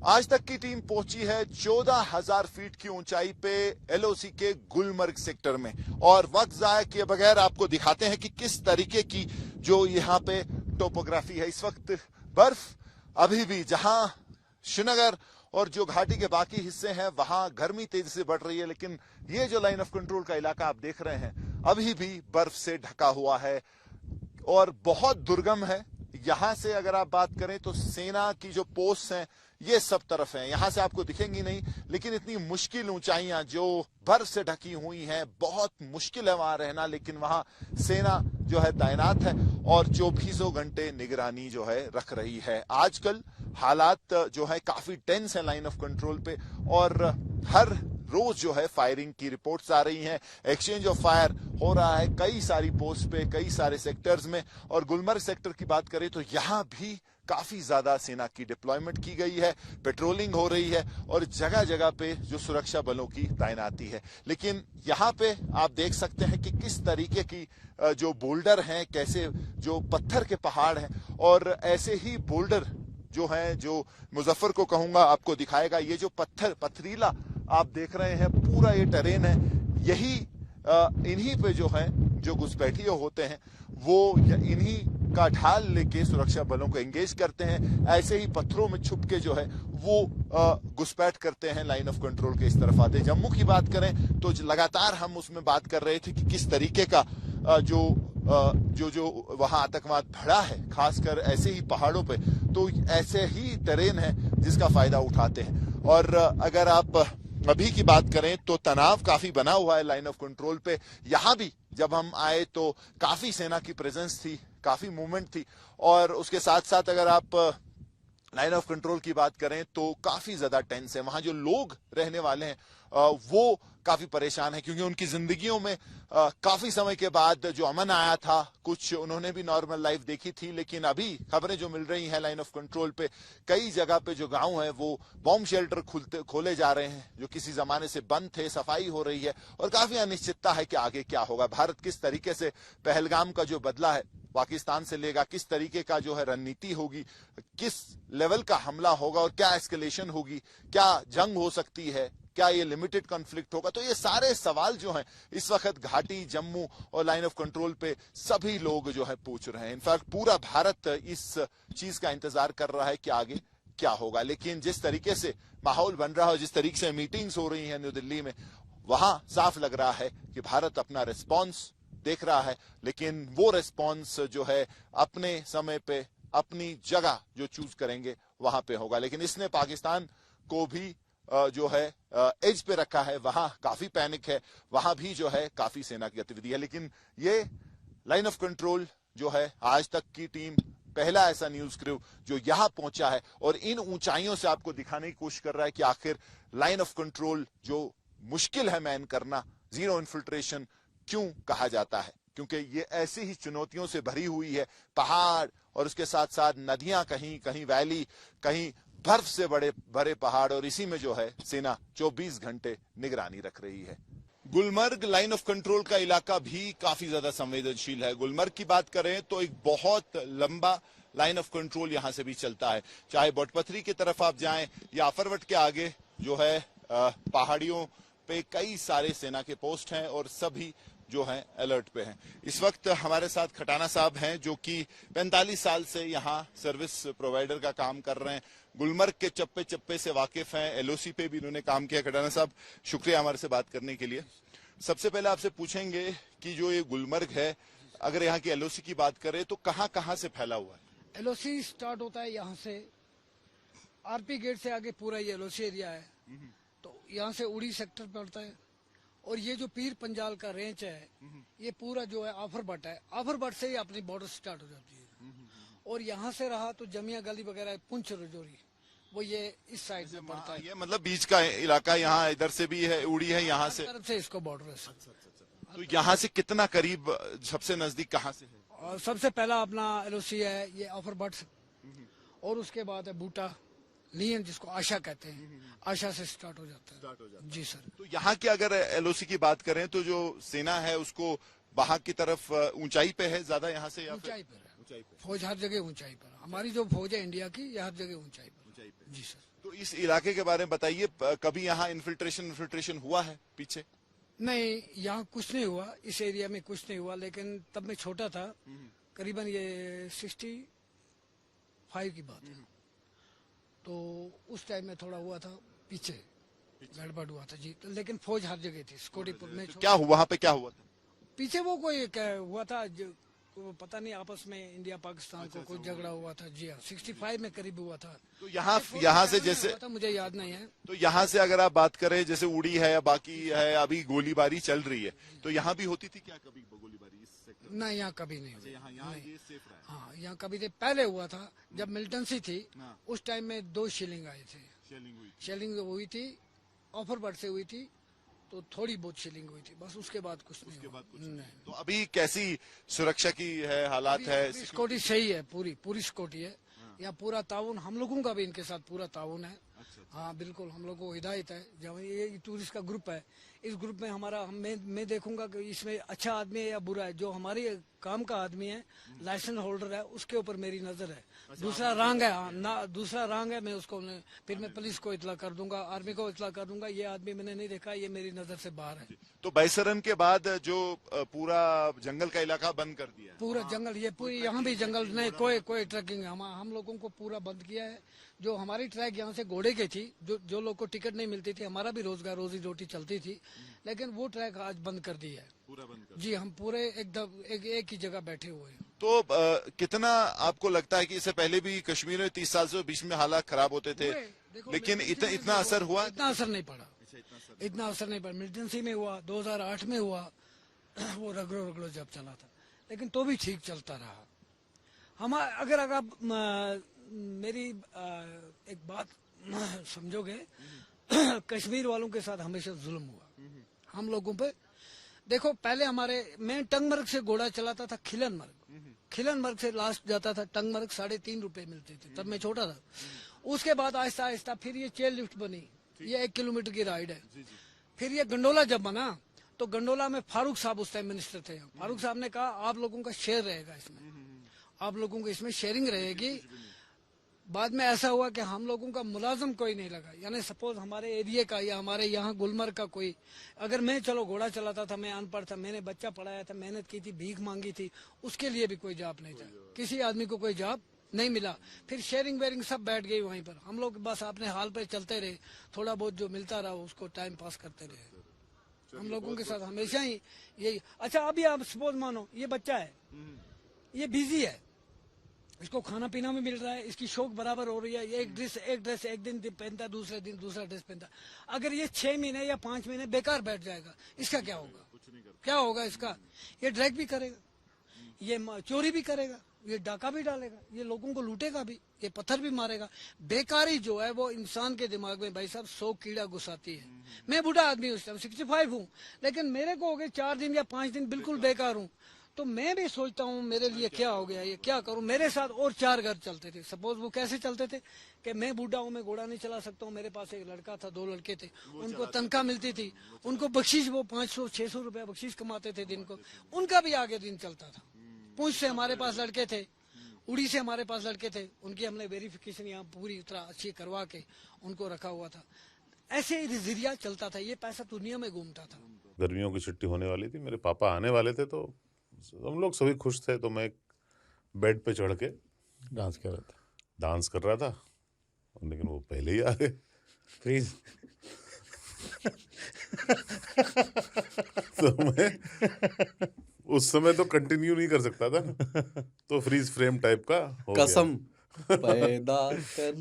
आज तक की टीम पहुंची है 14,000 फीट की ऊंचाई पे एलओसी के गुलमर्ग सेक्टर में। और वक्त जाया किए बगैर आपको दिखाते हैं कि किस तरीके की जो यहाँ पे टोपोग्राफी है। इस वक्त बर्फ अभी भी जहां श्रीनगर और जो घाटी के बाकी हिस्से हैं वहां गर्मी तेजी से बढ़ रही है, लेकिन ये जो लाइन ऑफ कंट्रोल का इलाका आप देख रहे हैं अभी भी बर्फ से ढका हुआ है और बहुत दुर्गम है। यहां से अगर आप बात करें तो सेना की जो पोस्ट हैं ये सब तरफ हैं, यहां से आपको दिखेंगी नहीं, लेकिन इतनी मुश्किल ऊंचाइयां जो बर्फ से ढकी हुई हैं, बहुत मुश्किल है वहां रहना, लेकिन वहां सेना जो है तैनात है और 24 घंटे निगरानी जो है रख रही है। आजकल हालात जो है काफी टेंस है लाइन ऑफ कंट्रोल पे और हर रोज जो है फायरिंग की रिपोर्ट्स आ रही हैं, एक्सचेंज ऑफ फायर हो रहा है कई सारी पोस्ट पे, कई सारे सेक्टर्स में। और गुलमर्ग सेक्टर की बात करें तो यहां भी काफी ज्यादा सेना की डिप्लॉयमेंट की गई है, पेट्रोलिंग हो रही है और जगह जगह पे जो सुरक्षा बलों की तैनाती है। लेकिन यहाँ पे आप देख सकते हैं कि किस तरीके की जो बोल्डर हैं, कैसे जो पत्थर के पहाड़ हैं और ऐसे ही बोल्डर जो है, जो मुजफ्फर को कहूंगा आपको दिखाएगा। ये जो पथरीला आप देख रहे हैं पूरा ये टेरेन है, यही इन्हीं पे जो है जो घुसपैठिए होते हैं वो इन्हीं का ढाल लेके सुरक्षा बलों को एंगेज करते हैं। ऐसे ही पत्थरों में छुप के जो है वो घुसपैठ करते हैं, लाइन ऑफ कंट्रोल के इस तरफ आते। जम्मू की बात करें तो लगातार हम उसमें बात कर रहे थे कि किस तरीके का जो वहां आतंकवाद बढ़ा है, खासकर ऐसे ही पहाड़ों पे, तो ऐसे ही टेरेन है जिसका फायदा उठाते हैं। और अगर आप अभी की बात करें तो तनाव काफी बना हुआ है लाइन ऑफ कंट्रोल पे। यहां भी जब हम आए तो काफी सेना की प्रेजेंस थी, काफी मूवमेंट थी और उसके साथ साथ अगर आप लाइन ऑफ कंट्रोल की बात करें तो काफी ज्यादा टेंस है। वहां जो लोग रहने वाले हैं वो काफी परेशान है क्योंकि उनकी जिंदगियों में काफी समय के बाद जो अमन आया था, कुछ उन्होंने भी नॉर्मल लाइफ देखी थी, लेकिन अभी खबरें जो मिल रही हैं लाइन ऑफ कंट्रोल पे, कई जगह पे जो गांव है वो बॉम्ब शेल्टर खोले जा रहे हैं जो किसी जमाने से बंद थे, सफाई हो रही है और काफी अनिश्चितता है कि आगे क्या होगा। भारत किस तरीके से पहलगाम का जो बदला है पाकिस्तान से लेगा, किस तरीके का जो है रणनीति होगी, किस लेवल का हमला होगा और क्या एस्केलेशन होगी, क्या जंग हो सकती है, क्या ये लिमिटेड कॉन्फ्लिक्ट होगा, तो ये सारे सवाल जो हैं इस वक्त घाटी, जम्मू और लाइन ऑफ कंट्रोल पे सभी लोग जो है पूछ रहे हैं। इनफैक्ट पूरा भारत इस चीज का इंतजार कर रहा है कि आगे क्या होगा। लेकिन जिस तरीके से माहौल बन रहा है, जिस तरीके से मीटिंग्स हो रही हैं न्यू दिल्ली में, वहां साफ लग रहा है कि भारत अपना रिस्पॉन्स देख रहा है, लेकिन वो रिस्पॉन्स जो है अपने समय पे, अपनी जगह जो चूज करेंगे वहां पे होगा। लेकिन इसने पाकिस्तान को भी जो है एज पे रखा है, वहां काफी पैनिक है, वहां भी जो है काफी सेना की गतिविधि है। लेकिन ये लाइन ऑफ कंट्रोल जो है, आज तक की टीम पहला ऐसा न्यूज क्रू जो यहां पहुंचा है और इन ऊंचाइयों से आपको दिखाने की कोशिश कर रहा है कि आखिर लाइन ऑफ कंट्रोल जो मुश्किल है मैन करना, जीरो इन्फिल्ट्रेशन क्यों कहा जाता है, क्योंकि ये ऐसी ही चुनौतियों से भरी हुई है। पहाड़ और उसके साथ साथ नदियां, कहीं कहीं वैली, कहीं बर्फ से बड़े पहाड़, और इसी में जो है सेना 24 घंटे निगरानी रख रही है। गुलमर्ग लाइन ऑफ कंट्रोल का इलाका भी काफी ज्यादा संवेदनशील है। गुलमर्ग की बात करें तो एक बहुत लंबा लाइन ऑफ कंट्रोल यहां से भी चलता है, चाहे बोटपथरी की तरफ आप जाएं या अफरवट के आगे जो है पहाड़ियों पे कई सारे सेना के पोस्ट हैं और सभी जो हैं अलर्ट पे हैं। इस वक्त हमारे साथ खटाना साहब हैं जो कि 45 साल से यहाँ सर्विस प्रोवाइडर का काम कर रहे हैं, गुलमर्ग के चप्पे चप्पे से वाकिफ हैं, एलओसी पे भी इन्होंने काम किया। खटाना साहब, शुक्रिया हमारे से बात करने के लिए। सबसे पहले आपसे पूछेंगे कि जो ये गुलमर्ग है, अगर यहाँ की एलओसी की बात करें तो कहाँ कहाँ से फैला हुआ है? एलओसी स्टार्ट होता है यहाँ से, आरपी गेट से आगे पूरा ये एलओसी एरिया है, तो यहाँ से उड़ी सेक्टर पड़ता है और ये जो पीर पंजाल का रेंज है ये पूरा जो है आफरबट है, आफरबट से ही अपनी बॉर्डर स्टार्ट हो जाती है और यहाँ से रहा तो जमिया गली वगैरह, पुंछ रजौरी, वो ये इस साइड में पड़ता है। ये मतलब बीच का इलाका, यहाँ इधर से भी है, उड़ी है, यहाँ से तरफ से इसको बॉर्डर है। तो यहाँ से कितना करीब, सबसे नजदीक कहाँ से है? और सबसे पहला अपना एलओसी है ये आफरबट और उसके बाद है बूटा लियन, जिसको आशा कहते हैं, आशा से स्टार्ट हो जाता है। जी सर। तो यहाँ की अगर एलओसी की बात करें तो जो सेना है उसको वहां की तरफ ऊंचाई पे है ज्यादा, यहाँ से ऊंचाई पर है, फौज हर जगह ऊंचाई पर। हमारी जो फौज है इंडिया की, ये हर जगह ऊंचाई पर। जी सर। तो इस इलाके के बारे में बताइए, कभी यहाँ इन्फिल्ट्रेशन हुआ है पीछे? नहीं, यहाँ कुछ नहीं हुआ, इस एरिया में कुछ नहीं हुआ, लेकिन तब मैं छोटा था, करीबन ये 65 की बात है। तो उस टाइम में थोड़ा हुआ था, पीछे गड़बड़ हुआ था जी, लेकिन फौज हर जगह थी। स्कोटीपुर में क्या हुआ, वहां पे क्या हुआ था? पीछे वो कोई हुआ था वो पता नहीं, आपस में इंडिया पाकिस्तान को कोई झगड़ा हुआ था जी हाँ, 65 में करीब हुआ था। तो यहाँ से जैसे था, मुझे याद नहीं है। तो यहाँ से अगर आप बात करें, जैसे उड़ी है या बाकी है, अभी गोलीबारी चल रही है, तो यहाँ भी होती थी क्या कभी गोलीबारी इस सेक्टर? नहीं, यहाँ कभी नहीं हुई। यहाँ ये सेफ रहा है? हाँ, यहाँ कभी नहीं। पहले हुआ था जब मिलिटेंसी थी, उस टाइम में 2 शेलिंग आए थे। शेलिंग हुई थी, ऑफर बर्ड से हुई थी, तो थोड़ी बहुत शेलिंग हुई थी, बस उसके बाद कुछ नहीं। तो अभी कैसी सुरक्षा की है, हालात है? सिक्योरिटी सही है, पूरी सिक्योरिटी है। यहाँ पूरा ताउन, हम लोगों का भी इनके साथ पूरा ताउन है। हाँ बिल्कुल, हम लोगों को हिदायत है। जब ये टूरिस्ट का ग्रुप है, इस ग्रुप में हमारा मैं देखूंगा कि इसमें अच्छा आदमी है या बुरा है। जो हमारी काम का आदमी है, लाइसेंस होल्डर है, उसके ऊपर मेरी नजर है। दूसरा रंग है, ना दूसरा रंग है, मैं उसको फिर मैं पुलिस को इतला कर दूंगा, आर्मी को इतला कर दूंगा, ये आदमी मैंने नहीं देखा, ये मेरी नजर से बाहर है। तो बैसरन के बाद जो पूरा जंगल का इलाका बंद कर दिया है? पूरा जंगल, ये पूरी यहाँ भी जंगल नहीं, कोई ट्रैकिंग हम लोगों को पूरा बंद किया है। जो हमारी ट्रैक यहाँ से घोड़े की थी, जो लोग को टिकट नहीं मिलती थी, हमारा भी रोजी रोटी चलती थी, लेकिन वो ट्रैक आज बंद कर दी है। पूरा बंद कर जी, हम पूरे एकदम एक ही जगह बैठे हुए हैं। तो कितना आपको लगता है कि इससे पहले भी कश्मीर में 30 साल से बीच में हालात खराब होते थे, लेकिन इतना असर हुआ? इतना असर नहीं पड़ा, इतना असर नहीं पड़ा। मिलिटेंसी में हुआ, 2008 में हुआ, वो रगड़ो जब चला था, लेकिन तो भी ठीक चलता रहा। हम अगर आप मेरी एक बात समझोगे, कश्मीर वालों के साथ हमेशा जुल्म हुआ हम लोगों पे। देखो, पहले मैं टंगमर्ग से घोड़ा चलाता था, खिलनमर्ग से लास्ट जाता था टंगमर्ग, 3.5 रुपए मिलते थे, तब मैं छोटा था। उसके बाद आहिस्ता आहिस्ता फिर ये चेयर लिफ्ट बनी, ये 1 किलोमीटर की राइड है। फिर ये गंडोला जब बना, तो गंडोला में फारूक साहब उस टाइम मिनिस्टर थे। फारूक साहब ने कहा आप लोगों का शेयर रहेगा इसमें, आप लोगों को इसमें शेयरिंग रहेगी। बाद में ऐसा हुआ कि हम लोगों का मुलाजम कोई नहीं लगा, यानी सपोज हमारे एरिया का या हमारे यहाँ गुलमर्ग का कोई, अगर मैं चलो घोड़ा चलाता था, मैं अनपढ़ था, मैंने बच्चा पढ़ाया था, मेहनत की थी, भीख मांगी थी, उसके लिए भी कोई जॉब नहीं था, किसी आदमी को कोई जॉब नहीं मिला। फिर शेयरिंग वेयरिंग सब बैठ गई वहीं पर, हम लोग बस अपने हाल पे चलते रहे, थोड़ा बहुत जो मिलता रहा उसको टाइम पास करते रहे। हम लोगों के साथ हमेशा ही यही। अच्छा, अभी आप सपोज मानो ये बच्चा है, ये बिजी है, इसको खाना पीना भी मिल रहा है, इसकी शौक बराबर हो रही है, ये एक ड्रेस एक दिन पहनता है, दूसरे दिन दूसरा ड्रेस पहनता है। अगर ये 6 महीने या 5 महीने बेकार बैठ जाएगा, इसका क्या होगा? क्या होगा इसका? ये ड्रैग भी करेगा, ये चोरी भी करेगा, ये डाका भी डालेगा, ये लोगों को लूटेगा भी, ये पत्थर भी मारेगा। बेकारी जो है वो इंसान के दिमाग में भाई साहब 100 कीड़ा घुसाती है। मैं बूढ़ा आदमी उस टाइम 65 हूँ, लेकिन मेरे को हो गए 4 दिन या 5 दिन बिल्कुल बेकार हूँ, तो मैं भी सोचता हूँ मेरे लिए क्या हो गया, ये क्या करूं। मेरे साथ और 4 घर चलते थे। सपोज वो कैसे चलते थे कि मैं बूढ़ा हूँ, मैं घोड़ा नहीं चला सकता हूँ, मेरे पास एक लड़का था, 2 लड़के थे, उनको तनख्वाह मिलती थी, उनको बख्शीश, वो 500-600 रुपया बख्शीश कमाते थे दिन को, उनका भी आगे दिन चलता था। पूंछ से हमारे पास लड़के थे, उड़ी से हमारे पास लड़के थे, उनकी हमने वेरिफिकेशन यहाँ पूरी तरह अच्छी करवा के उनको रखा हुआ था। ऐसे ही जरिया चलता था, ये पैसा दुनिया में घूमता था। गर्मियों की छुट्टी होने वाली थी, मेरे पापा आने वाले थे, तो हम लोग सभी खुश थे। तो मैं बेड पे चढ़ के डांस कर रहा था, लेकिन वो पहले ही आ गए। फ्रीज। तो मैं उस समय तो कंटिन्यू नहीं कर सकता था ना, तो फ्रीज फ्रेम टाइप का हो कसम पैदा कर